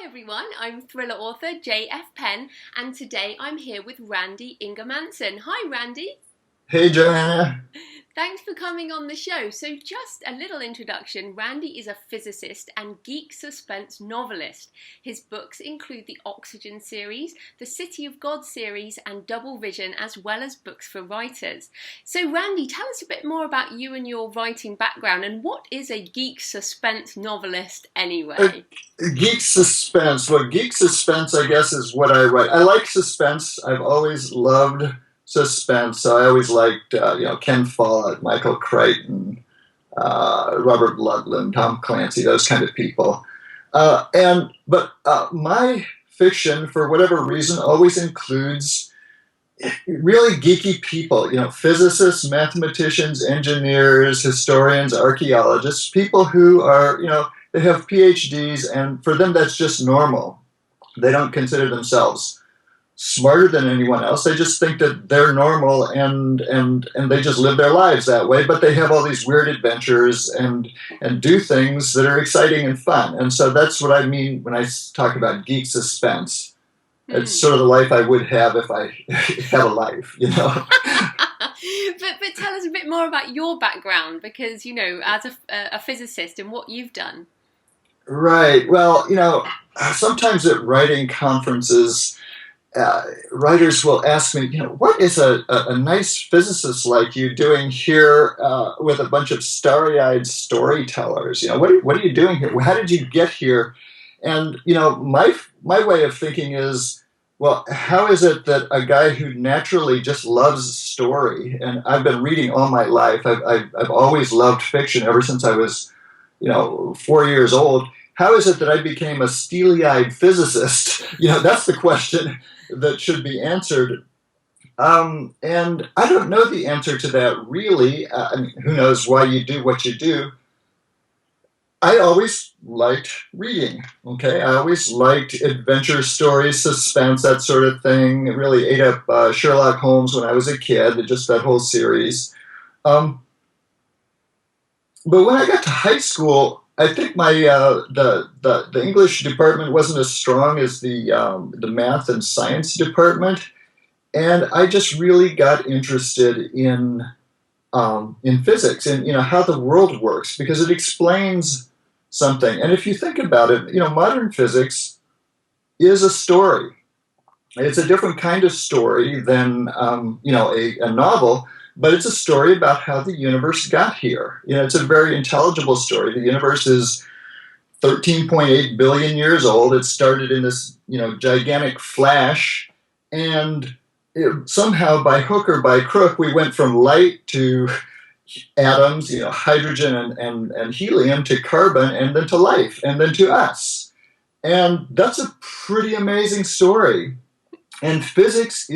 Hi everyone, I'm thriller author j.f.penn and today I'm here with Randy Ingermanson. Hi Randy. Hey Joanna. Thanks for coming on the show. So just a little introduction, Randy is a physicist and geek suspense novelist. His books include the Oxygen series, the City of God series and Double Vision, as well as books for writers. So Randy, tell us a bit more about you and your writing background, and what is a geek suspense novelist anyway? Geek suspense. Well, geek suspense, I guess, is what I write. I like suspense. I've always loved suspense. So I always liked, Ken Follett, Michael Crichton, Robert Ludlum, Tom Clancy, those kind of people. But my fiction, for whatever reason, always includes really geeky people. Physicists, mathematicians, engineers, historians, archaeologists, people who are, they have PhDs, and for them that's just normal. They don't consider themselves smarter than anyone else. They just think that they're normal and they just live their lives that way, but they have all these weird adventures and do things that are exciting and fun. And so that's what I mean when I talk about geek suspense. It's sort of the life I would have if I had a life, But tell us a bit more about your background, because, as a physicist and what you've done. Right. Well, sometimes at writing conferences, writers will ask me, what is a nice physicist like you doing here with a bunch of starry-eyed storytellers? What are you doing here? How did you get here? And, my way of thinking is, well, how is it that a guy who naturally just loves story, and I've been reading all my life, I've always loved fiction ever since I was, 4 years old. How is it that I became a steely-eyed physicist? That's the question that should be answered. And I don't know the answer to that, really. Who knows why you do what you do. I always liked reading, okay? I always liked adventure stories, suspense, that sort of thing. It really ate up Sherlock Holmes when I was a kid, just that whole series. But when I got to high school, I think my the English department wasn't as strong as the math and science department, and I just really got interested in physics and how the world works, because it explains something. And if you think about it, modern physics is a story. It's a different kind of story than a novel. But it's a story about how the universe got here. It's a very intelligible story. The universe is 13.8 billion years old. It started in this, gigantic flash. And somehow, by hook or by crook, we went from light to atoms, hydrogen and helium, to carbon, and then to life, and then to us. And that's a pretty amazing story. And physics,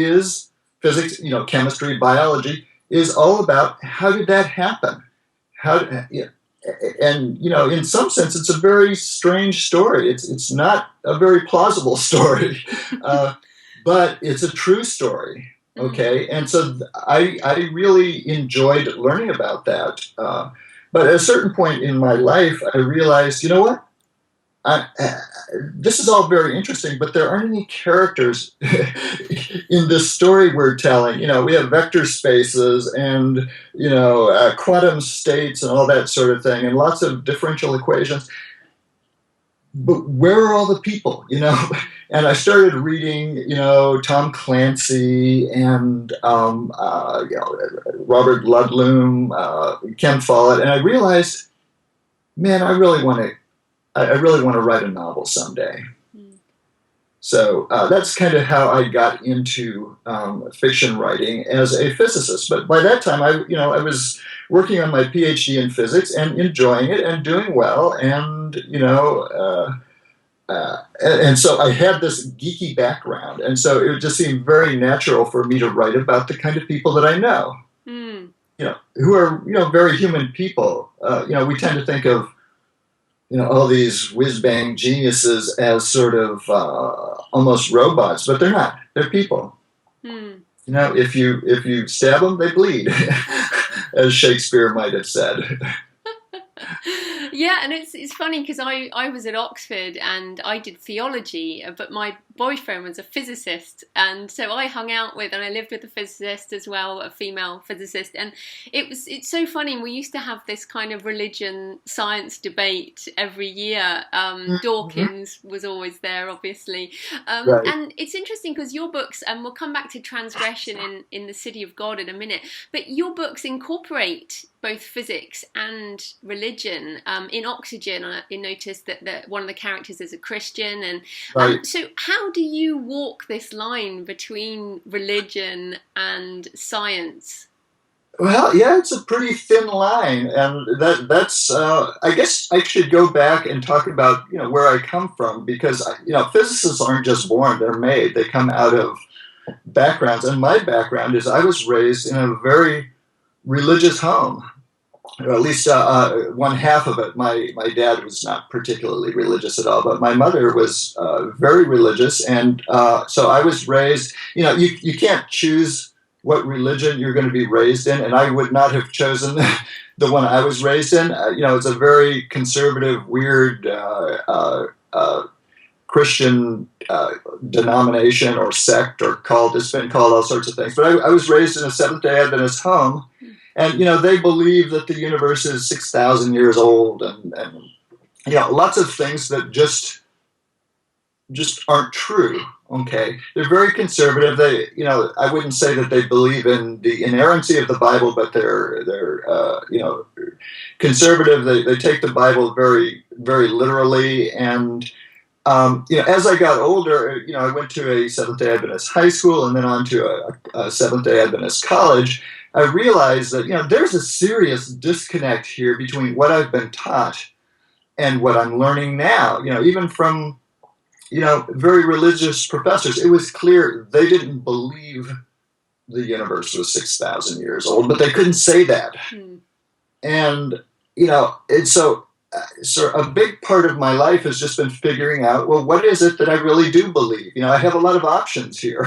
chemistry, biology, is all about how did that happen? In some sense, it's a very strange story. It's not a very plausible story, but it's a true story. Okay, and so I really enjoyed learning about that. But at a certain point in my life, I realized, what? This is all very interesting, but there aren't any characters in this story we're telling. We have vector spaces and, quantum states and all that sort of thing, and lots of differential equations. But where are all the people, And I started reading, Tom Clancy and, Robert Ludlum, Ken Follett, and I realized, man, I really want to write a novel someday. So that's kind of how I got into fiction writing as a physicist. But by that time, I was working on my PhD in physics and enjoying it and doing well. And, and so I had this geeky background. And so it just seemed very natural for me to write about the kind of people that I know, who are, very human people. We tend to think of, all these whiz-bang geniuses as sort of almost robots, but they're not. They're people. If you stab them, they bleed, as Shakespeare might have said. Yeah, and it's funny because I was at Oxford and I did theology, but my boyfriend was a physicist, and so I hung out with and I lived with a physicist as well, a female physicist, and it's so funny. We used to have this kind of religion science debate every year. Mhm. Dawkins was always there, obviously, Right. and it's interesting because your books, and we'll come back to transgression in the City of God in a minute, but your books incorporate both physics and religion. In Oxygen, you notice that one of the characters is a Christian, and Right. so how do you walk this line between religion and science? Well, yeah, it's a pretty thin line, and that's. I guess I should go back and talk about where I come from because physicists aren't just born; they're made. They come out of backgrounds, and my background is I was raised in a very religious home, or at least one half of it. My dad was not particularly religious at all, but my mother was very religious, and so I was raised. You can't choose what religion you're going to be raised in, and I would not have chosen the one I was raised in. It's a very conservative, weird Christian denomination or sect or cult. It's been called all sorts of things. But I was raised in a Seventh-day Adventist home, and they believe that the universe is 6,000 years old, and lots of things that just aren't true. Okay, they're very conservative. They, I wouldn't say that they believe in the inerrancy of the Bible, but they're conservative. They take the Bible very very literally, and as I got older, I went to a Seventh-day Adventist high school and then on to a Seventh-day Adventist college. I realized that, there's a serious disconnect here between what I've been taught and what I'm learning now. Even from, very religious professors, it was clear they didn't believe the universe was 6,000 years old, but they couldn't say that. And, so a big part of my life has just been figuring out, well, what is it that I really do believe? I have a lot of options here.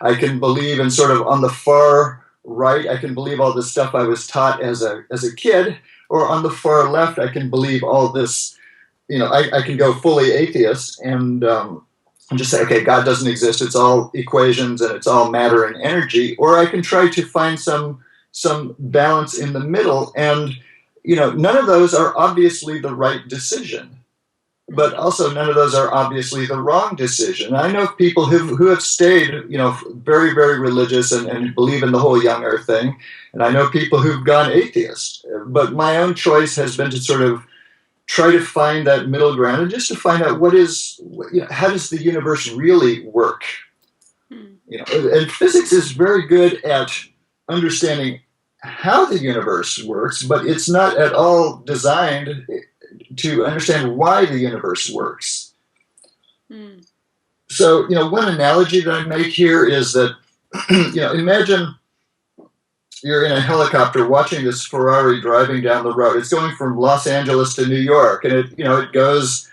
I can believe in sort of on the far right, I can believe all this stuff I was taught as a kid, or on the far left, I can believe all this, I can go fully atheist and just say, okay, God doesn't exist. It's all equations and it's all matter and energy. Or I can try to find some balance in the middle, and none of those are obviously the right decision, but also none of those are obviously the wrong decision. I know people who have stayed, very, very religious and believe in the whole young earth thing. And I know people who've gone atheist. But my own choice has been to sort of try to find that middle ground and just to find out how does the universe really work? And physics is very good at understanding how the universe works, but it's not at all designed to understand why the universe works. So, one analogy that I make here is that, imagine you're in a helicopter watching this Ferrari driving down the road. It's going from Los Angeles to New York, and it goes,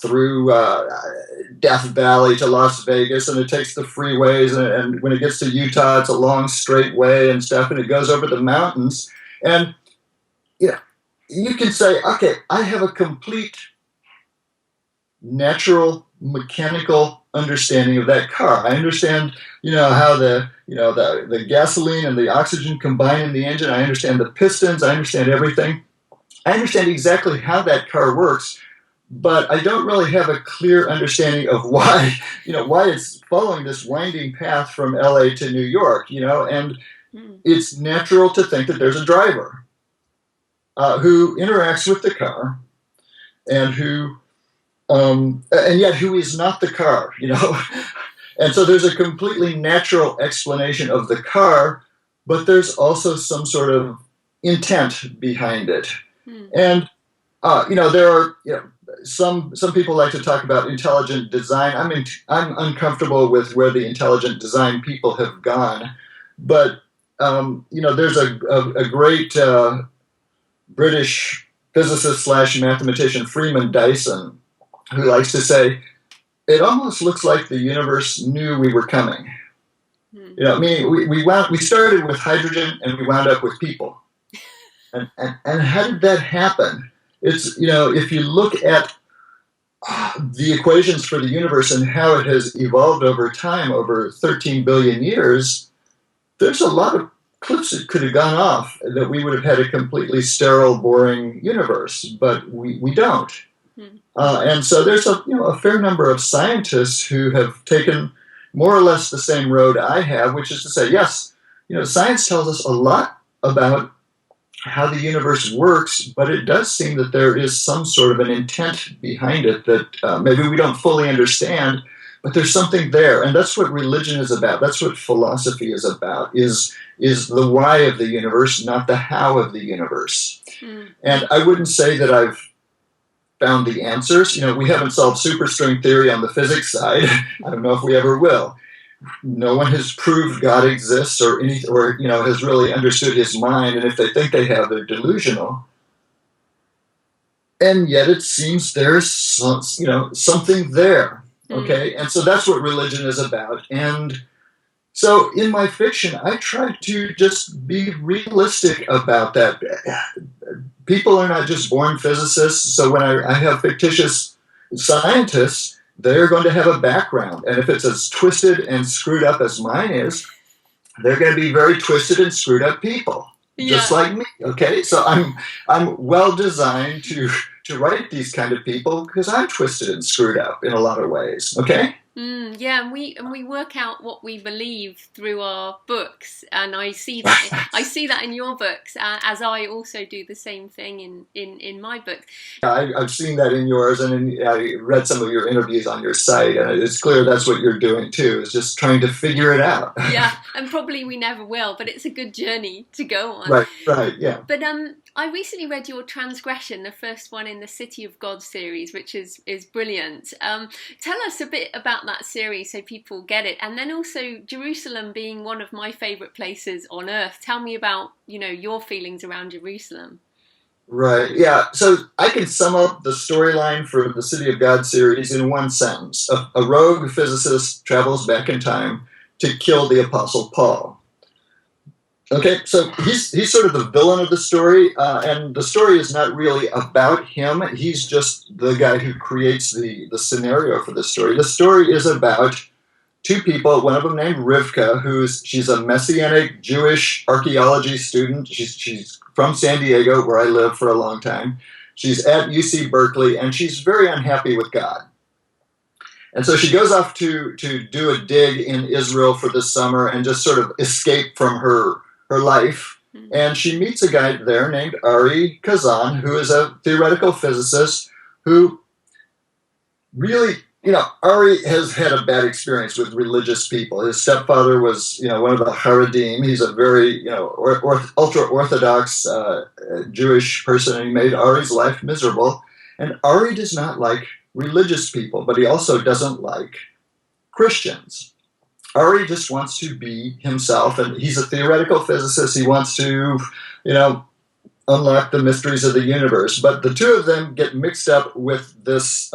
through Death Valley to Las Vegas, and it takes the freeways, and when it gets to Utah, it's a long straight way and stuff, and it goes over the mountains, and you can say, okay, I have a complete natural mechanical understanding of that car. I understand, how the gasoline and the oxygen combine in the engine. I understand the pistons. I understand everything. I understand exactly how that car works, but I don't really have a clear understanding of why it's following this winding path from LA to New York, and it's natural to think that there's a driver who interacts with the car and and yet who is not the car, And so there's a completely natural explanation of the car, but there's also some sort of intent behind it. And, there are, some people like to talk about intelligent design. I'm uncomfortable with where the intelligent design people have gone, but there's a great British physicist / mathematician, Freeman Dyson, who likes to say, it almost looks like the universe knew we were coming. Meaning we started with hydrogen and we wound up with people. And how did that happen? it's, if you look at the equations for the universe and how it has evolved over time, over 13 billion years, there's a lot of cliffs that could have gone off that we would have had a completely sterile, boring universe, but we don't. And so there's a fair number of scientists who have taken more or less the same road I have, which is to say, yes, science tells us a lot about how the universe works, but it does seem that there is some sort of an intent behind it that maybe we don't fully understand, but there's something there. And that's what religion is about. That's what philosophy is about, is the why of the universe, not the how of the universe. And I wouldn't say that I've found the answers. We haven't solved superstring theory on the physics side. I don't know if we ever will. No one has proved God exists or has really understood his mind. And if they think they have, they're delusional. And yet it seems there's something there. Okay. And so that's what religion is about. And so in my fiction, I try to just be realistic about that. People are not just born physicists. So when I have fictitious scientists, they're going to have a background. And if it's as twisted and screwed up as mine is, they're going to be very twisted and screwed up people, just like me. Okay, so I'm well designed to write these kind of people because I'm twisted and screwed up in a lot of ways. Okay. And we work out what we believe through our books, and I see that in your books, as I also do the same thing in my books. I've seen that in yours, and I read some of your interviews on your site, and it's clear that's what you're doing too, is just trying to figure it out. Yeah, and probably we never will, but it's a good journey to go on. Right, yeah. But I recently read your Transgression, the first one in the City of God series, which is brilliant. Tell us a bit about that series so people get it, and then also Jerusalem being one of my favourite places on earth. Tell me about your feelings around Jerusalem. Right, yeah. So I can sum up the storyline for the City of God series in one sentence. A rogue physicist travels back in time to kill the Apostle Paul. Okay, so he's sort of the villain of the story, and the story is not really about him. He's just the guy who creates the scenario for the story. The story is about two people, one of them named Rivka, she's a Messianic Jewish archaeology student. She's from San Diego, where I lived for a long time. She's at UC Berkeley, and she's very unhappy with God. And so she goes off to do a dig in Israel for the summer and just sort of escape from her life, and she meets a guy there named Ari Kazan, who is a theoretical physicist who really, Ari has had a bad experience with religious people. His stepfather was, one of the Haredim. He's a very, ultra-Orthodox Jewish person, and he made Ari's life miserable. And Ari does not like religious people, but he also doesn't like Christians. Ari just wants to be himself, and he's a theoretical physicist. He wants to, unlock the mysteries of the universe. But the two of them get mixed up with this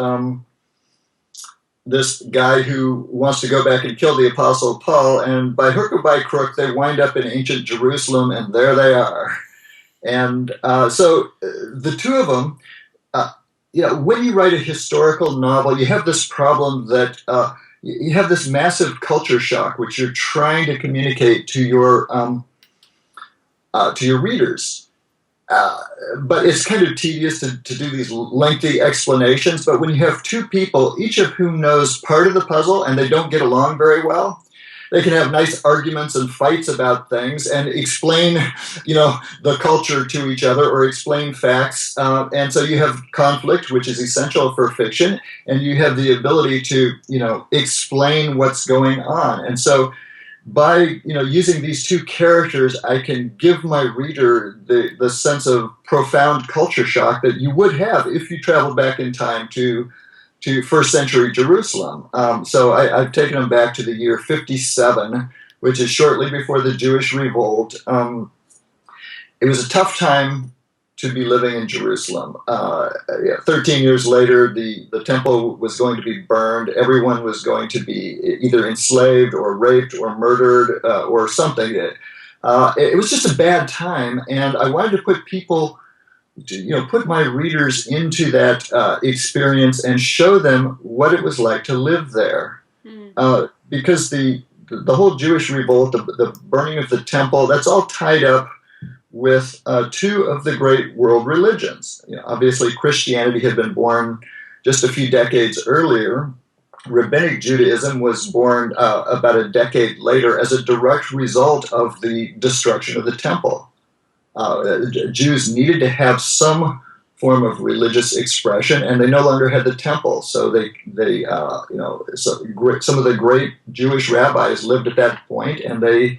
guy who wants to go back and kill the Apostle Paul, and by hook or by crook, they wind up in ancient Jerusalem, and there they are. And so the two of them, when you write a historical novel, you have this problem that you have this massive culture shock, which you're trying to communicate to your readers. But it's kind of tedious to do these lengthy explanations. But when you have two people, each of whom knows part of the puzzle, and they don't get along very well, they can have nice arguments and fights about things and explain, the culture to each other or explain facts. And so you have conflict, which is essential for fiction, and you have the ability to, explain what's going on. And so by, using these two characters, I can give my reader the sense of profound culture shock that you would have if you traveled back in time to first century Jerusalem. So I've taken them back to the year 57, which is shortly before the Jewish revolt. It was a tough time to be living in Jerusalem. 13 years later, the temple was going to be burned. Everyone was going to be either enslaved or raped or murdered or something. It was just a bad time, and I wanted to put people put my readers into that experience and show them what it was like to live there. Because the whole Jewish revolt, the burning of the temple, that's all tied up with two of the great world religions. Obviously, Christianity had been born just a few decades earlier. Rabbinic Judaism was born about a decade later as a direct result of the destruction of the temple. Jews needed to have some form of religious expression, and they no longer had the temple. So some of the great Jewish rabbis lived at that point, and they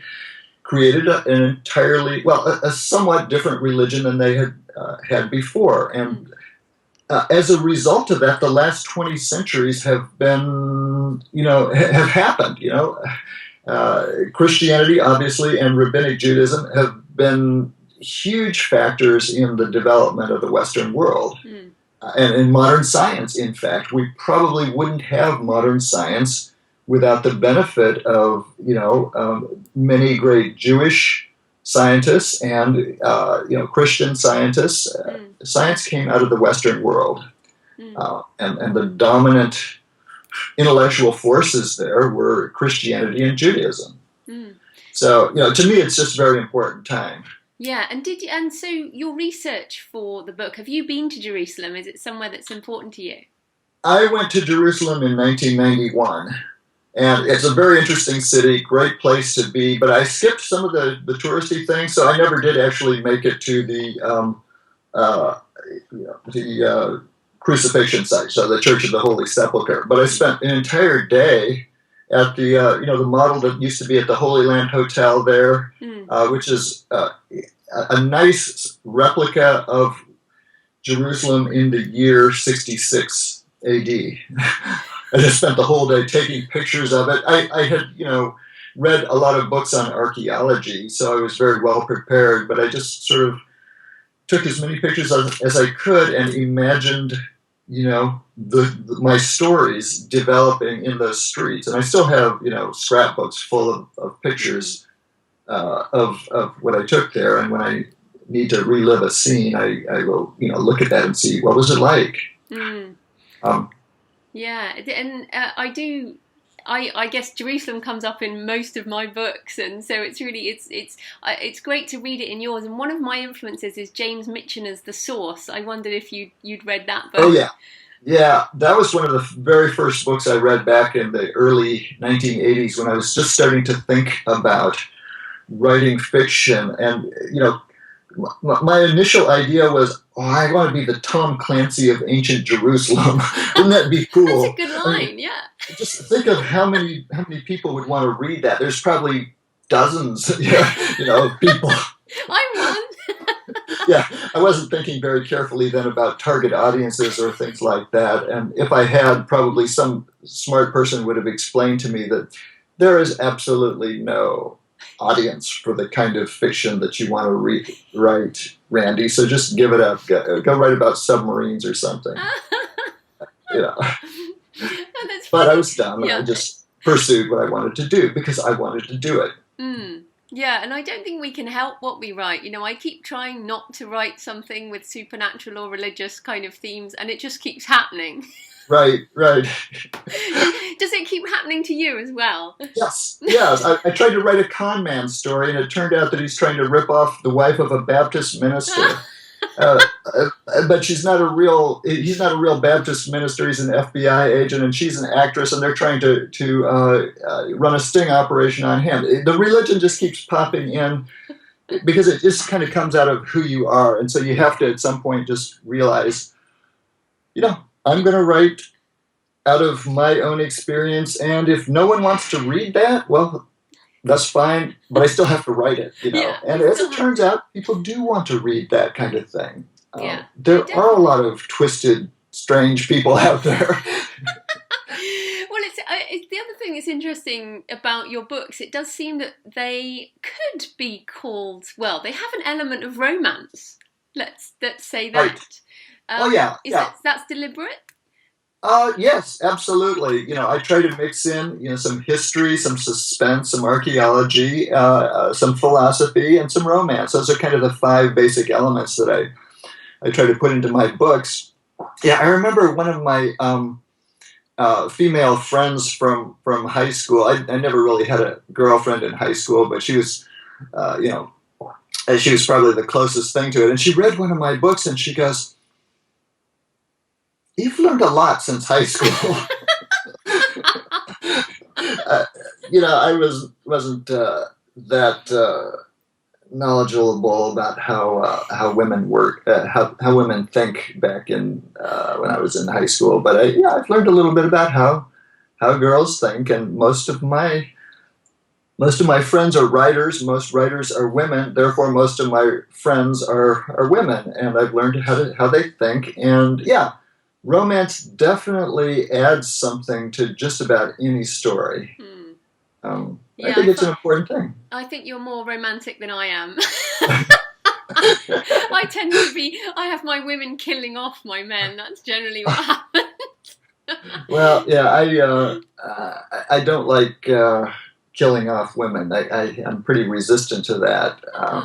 created an entirely, a somewhat different religion than they had before. And as a result of that, the last 20 centuries have been, have happened. Christianity, obviously, and Rabbinic Judaism have been huge factors in the development of the Western world. And in modern science, in fact. We probably wouldn't have modern science without the benefit of, many great Jewish scientists and, Christian scientists. Science came out of the Western world. And the dominant intellectual forces there were Christianity and Judaism. So, to me, it's just a very important time. Yeah, and so your research for the book, have you been to Jerusalem? Is it somewhere that's important to you? I went to Jerusalem in 1991, and it's a very interesting city, great place to be, but I skipped some of the touristy things, so I never did actually make it to the crucifixion site, so the Church of the Holy Sepulchre. But I spent an entire day at the the model that used to be at the Holy Land Hotel there, which is a nice replica of Jerusalem in the year 66 A.D. I just spent the whole day taking pictures of it. I had read a lot of books on archaeology, so I was very well prepared. But I just sort of took as many pictures as I could and imagined my stories developing in those streets. And I still have, scrapbooks full of pictures of what I took there. And when I need to relive a scene, I will, look at that and see, what was it like? Yeah, and I guess Jerusalem comes up in most of my books, and so it's really it's great to read it in yours. And one of my influences is James Michener's The Source. I wondered if you'd read that book. Oh yeah, that was one of the very first books I read back in the early 1980s when I was just starting to think about writing fiction. And my initial idea was, I want to be the Tom Clancy of ancient Jerusalem. Wouldn't that be cool? That's a good line, yeah. Just think of how many people would want to read that. There's probably dozens, of people. I'm one. Yeah, I wasn't thinking very carefully then about target audiences or things like that. And if I had, probably some smart person would have explained to me that there is absolutely no audience for the kind of fiction that you want to write, Randy. So just give it up. Go write about submarines or something. No, but I was dumb, and I just pursued what I wanted to do because I wanted to do it. Yeah, and I don't think we can help what we write. I keep trying not to write something with supernatural or religious kind of themes, and it just keeps happening. Right. Does it keep happening to you as well? Yes. I tried to write a con man story, and it turned out that he's trying to rip off the wife of a Baptist minister. But he's not a real Baptist minister. He's an FBI agent, and she's an actress, and they're trying to run a sting operation on him. The religion just keeps popping in because it just kind of comes out of who you are, and so you have to at some point just realize, I'm going to write out of my own experience, and if no one wants to read that, well, that's fine, but I still have to write it, Yeah, and as it turns out, people do want to read that kind of thing. There definitely are a lot of twisted, strange people out there. Well, it's the other thing that's interesting about your books. It does seem that they could be called, they have an element of romance. Let's say that. Right. That's deliberate? Yes, absolutely. I try to mix in, some history, some suspense, some archaeology, some philosophy, and some romance. Those are kind of the five basic elements that I try to put into my books. Yeah, I remember one of my female friends from high school. I never really had a girlfriend in high school, but she was, she was probably the closest thing to it. And she read one of my books, and she goes, "You've learned a lot since high school." I wasn't that knowledgeable about how women work, how women think back in when I was in high school. But I've learned a little bit about how girls think, and most of my friends are writers. Most writers are women. Therefore, most of my friends are women, and I've learned how they think. And yeah, romance definitely adds something to just about any story. I think it's an important thing. I think you're more romantic than I am. I have my women killing off my men. That's generally what happens. Well, yeah, I don't like killing off women. I'm pretty resistant to that.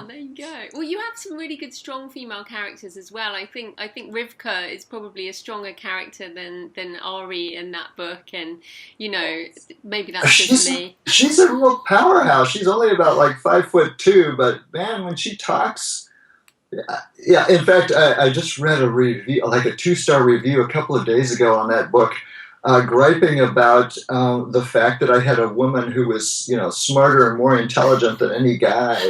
There you go. Well, you have some really good, strong female characters as well. I think Rivka is probably a stronger character than Ari in that book, and maybe that's just me. She's a real powerhouse. She's only about like 5'2", but man, when she talks, yeah. In fact, I just read a review, like a 2-star review, a couple of days ago on that book. Griping about the fact that I had a woman who was, smarter and more intelligent than any guy.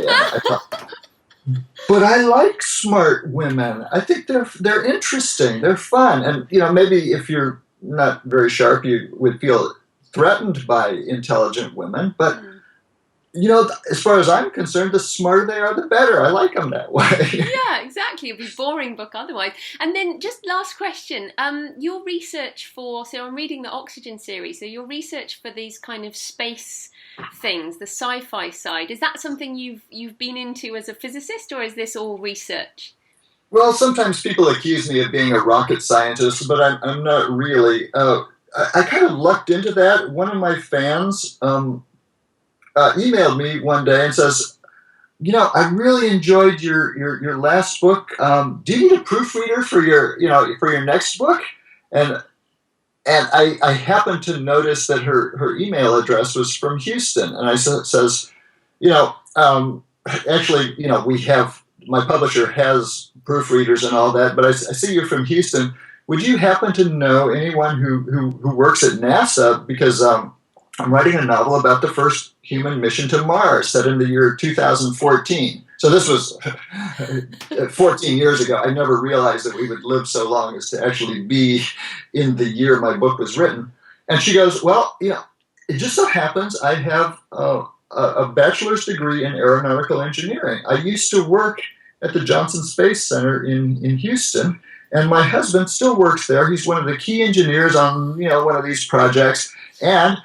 But I like smart women. I think they're interesting. They're fun. And, maybe if you're not very sharp, you would feel threatened by intelligent women. But, as far as I'm concerned, the smarter they are, the better. I like them that way. Yeah, exactly. It'd be a boring book otherwise. And then just last question. Your research so I'm reading the Oxygen series, so your research for these kind of space things, the sci-fi side, is that something you've been into as a physicist, or is this all research? Well, sometimes people accuse me of being a rocket scientist, but I'm not really. I kind of lucked into that. One of my fans emailed me one day and says, I really enjoyed your last book. Do you need a proofreader for your next book? And I happened to notice that her email address was from Houston, and I says, actually, we have, my publisher has proofreaders and all that, but I see you're from Houston. Would you happen to know anyone who works at NASA? Because I'm writing a novel about the first human mission to Mars, set in the year 2014. So this was 14 years ago. I never realized that we would live so long as to actually be in the year my book was written. And she goes, well, it just so happens I have a bachelor's degree in aeronautical engineering. I used to work at the Johnson Space Center in Houston, and my husband still works there. He's one of the key engineers on, one of these projects. And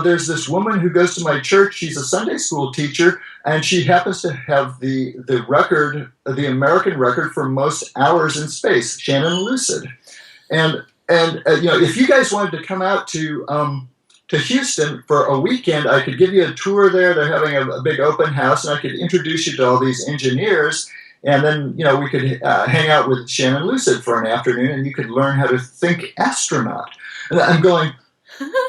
there's this woman who goes to my church. She's a Sunday school teacher, and she happens to have the record, the American record for most hours in space, Shannon Lucid. And if you guys wanted to come out to Houston for a weekend, I could give you a tour there. They're having a big open house, and I could introduce you to all these engineers. And then, we could hang out with Shannon Lucid for an afternoon, and you could learn how to think astronaut. And I'm going,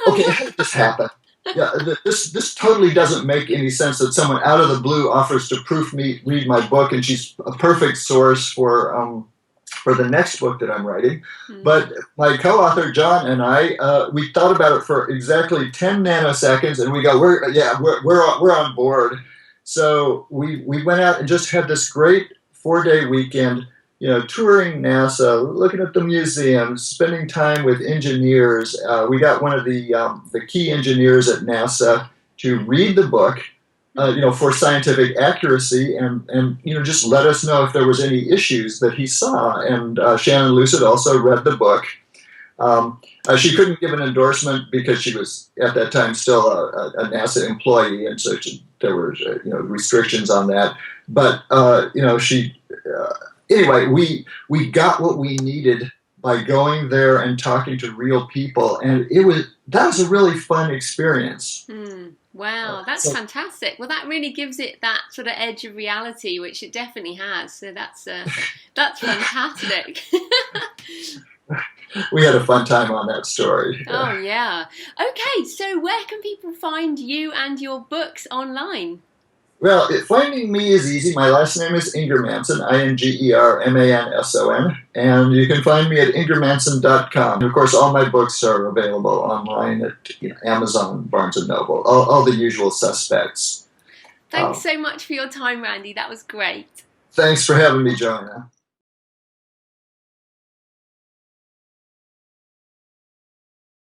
okay, how did this happen? Yeah, this totally doesn't make any sense that someone out of the blue offers to read my book, and she's a perfect source for the next book that I'm writing. Mm-hmm. But my co-author John and I, we thought about it for exactly 10 nanoseconds, and we go, we're on board. So we went out and just had this great 4-day weekend. Touring NASA, looking at the museum, spending time with engineers. We got one of the key engineers at NASA to read the book, for scientific accuracy, and just let us know if there was any issues that he saw. And Shannon Lucid also read the book. She couldn't give an endorsement because she was at that time still a NASA employee, and so there were restrictions on that. But she. Anyway, we got what we needed by going there and talking to real people, and that was a really fun experience. Wow, that's So fantastic. Well, that really gives it that sort of edge of reality, which it definitely has. So that's fantastic. we had a fun time on that story. Oh yeah. Okay, so where can people find you and your books online? Well, finding me is easy. My last name is Ingermanson, Ingermanson, and you can find me at ingermanson.com. Of course, all my books are available online at Amazon, Barnes & Noble, all the usual suspects. Thanks so much for your time, Randy. That was great. Thanks for having me, Joanna.